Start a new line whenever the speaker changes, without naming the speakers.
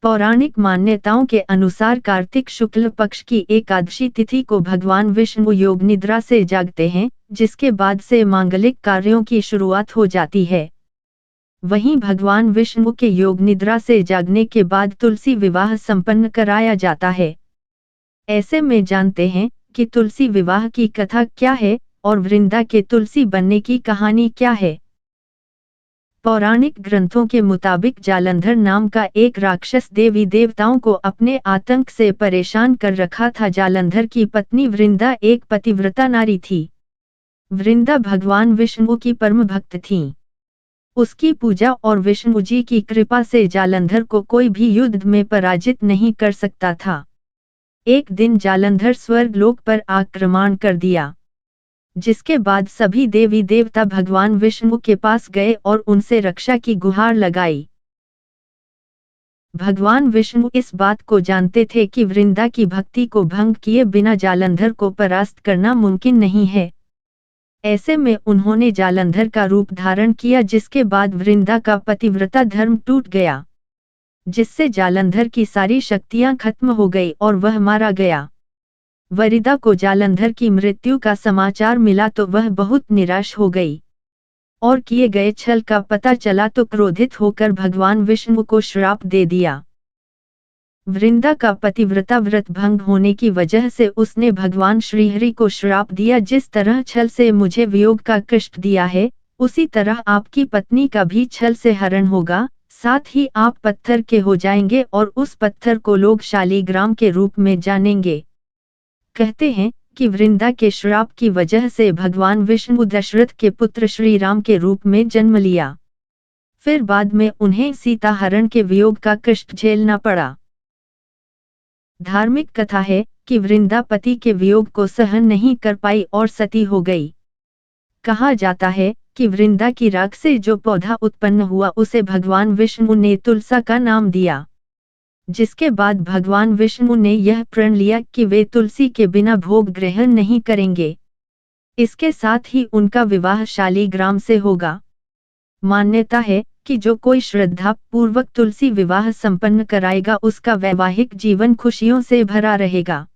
पौराणिक मान्यताओं के अनुसार कार्तिक शुक्ल पक्ष की एकादशी तिथि को भगवान विष्णु योग निद्रा से जागते हैं, जिसके बाद से मांगलिक कार्यों की शुरुआत हो जाती है। वहीं भगवान विष्णु के योग निद्रा से जागने के बाद तुलसी विवाह संपन्न कराया जाता है। ऐसे में जानते हैं कि तुलसी विवाह की कथा क्या है और वृंदा के तुलसी बनने की कहानी क्या है। पौराणिक ग्रंथों के मुताबिक जालंधर नाम का एक राक्षस देवी देवताओं को अपने आतंक से परेशान कर रखा था। जालंधर की पत्नी वृंदा एक पतिव्रता नारी थी। वृंदा भगवान विष्णु की परम भक्त थीं। उसकी पूजा और विष्णु जी की कृपा से जालंधर को कोई भी युद्ध में पराजित नहीं कर सकता था। एक दिन जालंधर स्वर्गलोक पर आक्रमण कर दिया, जिसके बाद सभी देवी देवता भगवान विष्णु के पास गए और उनसे रक्षा की गुहार लगाई। भगवान विष्णु इस बात को जानते थे कि वृंदा की भक्ति को भंग किए बिना जालंधर को परास्त करना मुमकिन नहीं है। ऐसे में उन्होंने जालंधर का रूप धारण किया, जिसके बाद वृंदा का पतिव्रता धर्म टूट गया, जिससे जालंधर की सारी शक्तियां खत्म हो गई और वह मारा गया। वरिदा को जालंधर की मृत्यु का समाचार मिला तो वह बहुत निराश हो गई और किए गए छल का पता चला तो क्रोधित होकर भगवान विष्णु को श्राप दे दिया। वृंदा का पतिव्रता व्रत भंग होने की वजह से उसने भगवान श्रीहरि को श्राप दिया, जिस तरह छल से मुझे वियोग का कष्ट दिया है, उसी तरह आपकी पत्नी का भी छल से हरण होगा, साथ ही आप पत्थर के हो जाएंगे और उस पत्थर को लोग शालीग्राम के रूप में जानेंगे। कहते हैं कि वृंदा के श्राप की वजह से भगवान विष्णु दशरथ के पुत्र श्री राम के रूप में जन्म लिया। फिर बाद में उन्हें सीता हरण के वियोग का कष्ट झेलना पड़ा। धार्मिक कथा है कि वृंदा पति के वियोग को सहन नहीं कर पाई और सती हो गई। कहा जाता है कि वृंदा की राख से जो पौधा उत्पन्न हुआ उसे भगवान विष्णु ने तुलसा का नाम दिया, जिसके बाद भगवान विष्णु ने यह प्रण लिया कि वे तुलसी के बिना भोग ग्रहण नहीं करेंगे। इसके साथ ही उनका विवाह शालीग्राम से होगा। मान्यता है कि जो कोई श्रद्धा पूर्वक तुलसी विवाह संपन्न कराएगा उसका वैवाहिक जीवन खुशियों से भरा रहेगा।